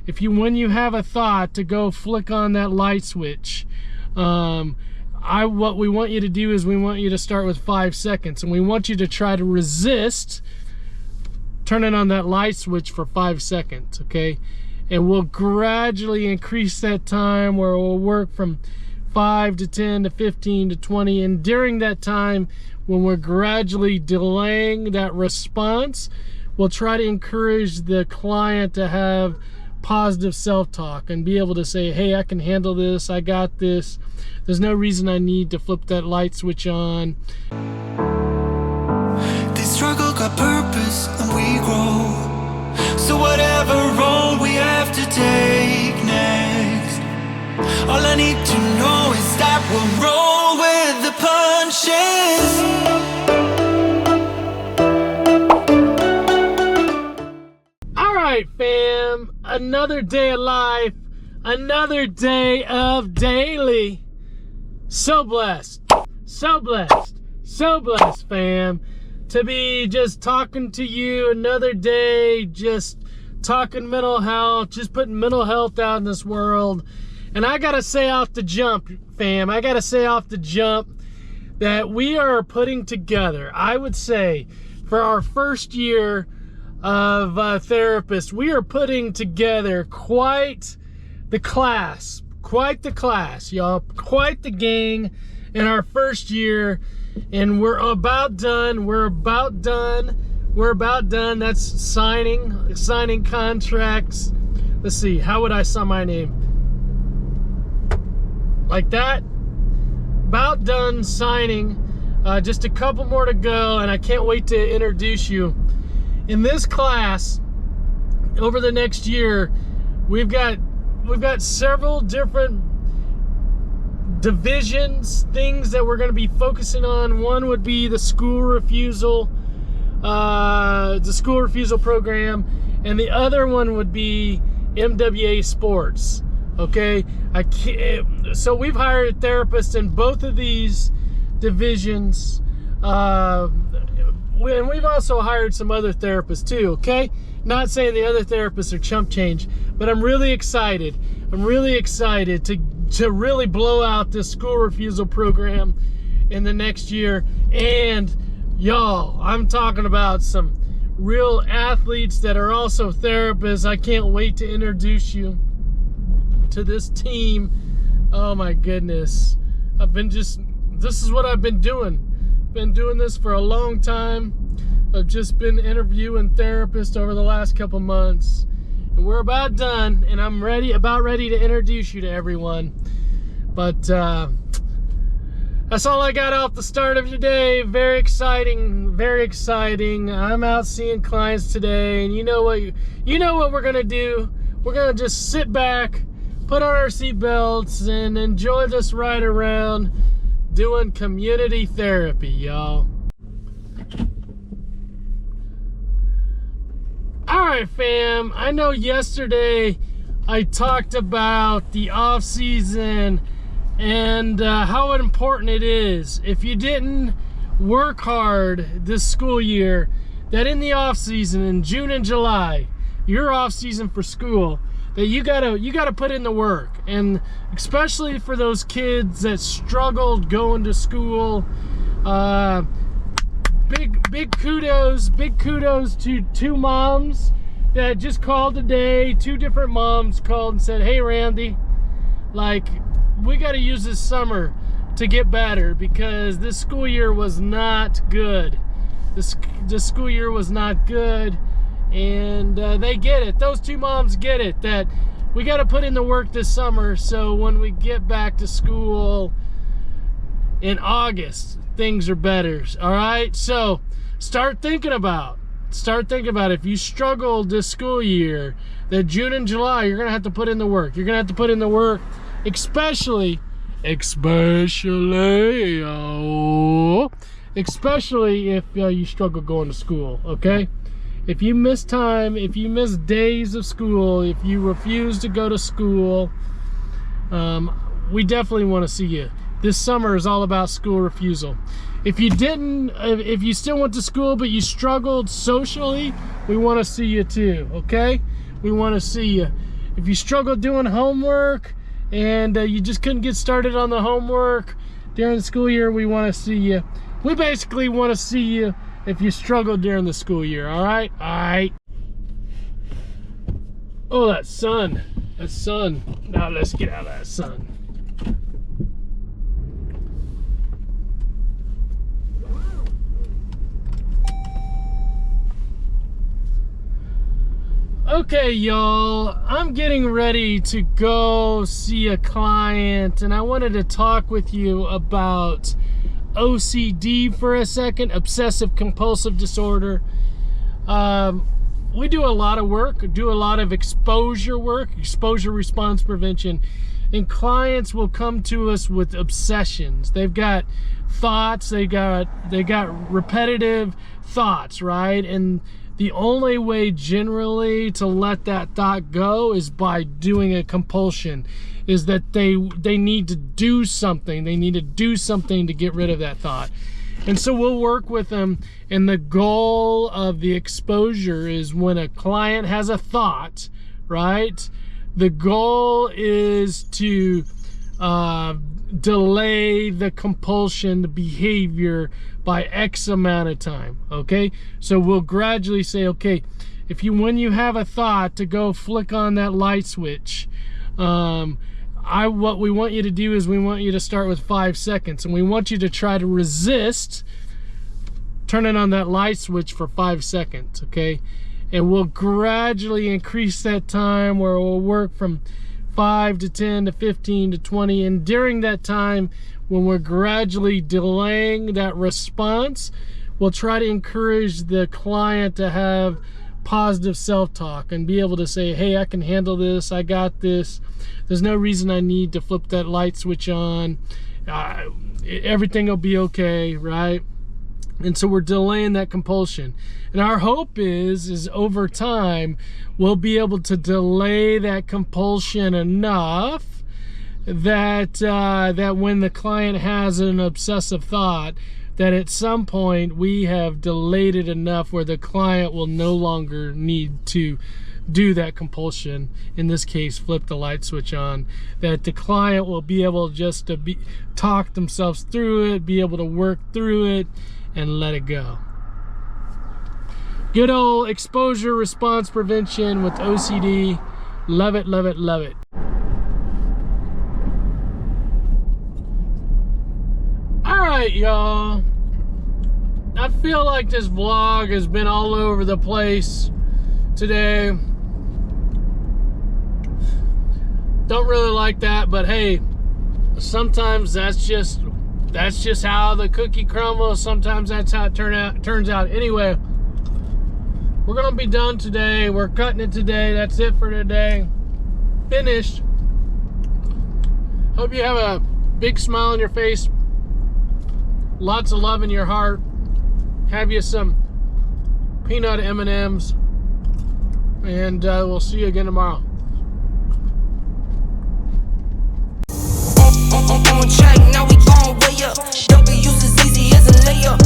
when you have a thought, to go flick on that light switch. What we want you to do is we want you to start with 5 seconds, and we want you to try to resist turning on that light switch for 5 seconds, okay? And we'll gradually increase that time, where we'll work from 5 to 10 to 15 to 20, and during that time, when we're gradually delaying that response, we'll try to encourage the client to have positive self-talk and be able to say, hey, I can handle this, I got this, there's no reason I need to flip that light switch on. This struggle got purpose and we grow, so whatever road we have to take next, all I need to know is that we'll roll with the punches. Alright fam, another day of life, another day of daily. So blessed, so blessed, so blessed fam, to be just talking to you another day, just talking mental health, just putting mental health out in this world. And I gotta say off the jump fam, I gotta say off the jump that we are putting together, I would say, for our first year of therapists, we are putting together quite the class, y'all, quite the gang in our first year, and we're about done. That's signing contracts. Let's see, how would I sign my name? Like that. About done signing. Just a couple more to go, and I can't wait to introduce you. In this class, over the next year, we've got several different divisions, things that we're going to be focusing on. One would be the school refusal program, and the other one would be MWA sports. Okay, so we've hired a therapist in both of these divisions. And we've also hired some other therapists too, okay? Not saying the other therapists are chump change, but I'm really excited. I'm really excited to really blow out this school refusal program in the next year. And y'all, I'm talking about some real athletes that are also therapists. I can't wait to introduce you to this team. Oh my goodness. This is what I've been doing. Been doing this for a long time. I've just been interviewing therapists over the last couple months, and we're about done, and I'm about ready to introduce you to everyone. But that's all I got off the start of today. Very exciting, very exciting. I'm out seeing clients today, and you know what we're gonna do. We're gonna just sit back, put on our seatbelts, and enjoy this ride around doing community therapy, y'all. Alright fam, I know yesterday I talked about the off season and how important it is, if you didn't work hard this school year, that in the off season, in June and July, your off season for school, that you gotta put in the work. And especially for those kids that struggled going to school, big kudos to two moms that just called today. Two different moms called and said, hey Randy, like, we got to use this summer to get better, because this school year was not good. This school year was not good, and they get it. Those two moms get it, that we got to put in the work this summer, so when we get back to school in August, things are better. All right, so start thinking about if you struggled this school year, that June and July, you're gonna have to put in the work. You're gonna have to put in the work, especially if you struggle going to school. Okay, if you miss time, if you miss days of school, if you refuse to go to school, we definitely want to see you. This summer is all about school refusal. If you still went to school but you struggled socially, we want to see you too, okay? We want to see you. If you struggle doing homework and you just couldn't get started on the homework during the school year, we want to see you. We basically want to see you if you struggle during the school year. All right? All right. Oh, that sun. That sun. Now let's get out of that sun. Okay, y'all, I'm getting ready to go see a client, and I wanted to talk with you about OCD for a second, obsessive compulsive disorder. We do a lot of work, do a lot of exposure work, exposure response prevention, and clients will come to us with obsessions. They've got thoughts, they got repetitive thoughts, right? And the only way generally to let that thought go is by doing a compulsion, is that they need to do something. They need to do something to get rid of that thought. And so we'll work with them, and the goal of the exposure is when a client has a thought, right? The goal is to delay the compulsion, the behavior, by X amount of time, okay? So we'll gradually say, okay, when you have a thought, to go flick on that light switch, what we want you to do is we want you to start with 5 seconds, and we want you to try to resist turning on that light switch for 5 seconds, okay? And we'll gradually increase that time, where we'll work from 5 to 10 to 15 to 20, and during that time, when we're gradually delaying that response, we'll try to encourage the client to have positive self-talk and be able to say, hey, I can handle this, I got this, there's no reason I need to flip that light switch on, everything will be okay, right? And so we're delaying that compulsion. And our hope is over time, we'll be able to delay that compulsion enough that that when the client has an obsessive thought, that at some point we have delayed it enough where the client will no longer need to do that compulsion, in this case flip the light switch on, that the client will be able just to talk themselves through it, be able to work through it, and let it go. Good old exposure response prevention with OCD. Love it, love it, love it. Alright, y'all, I feel like this vlog has been all over the place today. Don't really like that, but hey, sometimes that's just how the cookie crumbles. Sometimes that's how it turns out. Anyway, we're gonna be done today. We're cutting it today. That's it for today. Finished. Hope you have a big smile on your face. Lots of love in your heart. Have you some peanut M&Ms. And we'll see you again tomorrow. On track, now we on way up. W's as easy as a layup.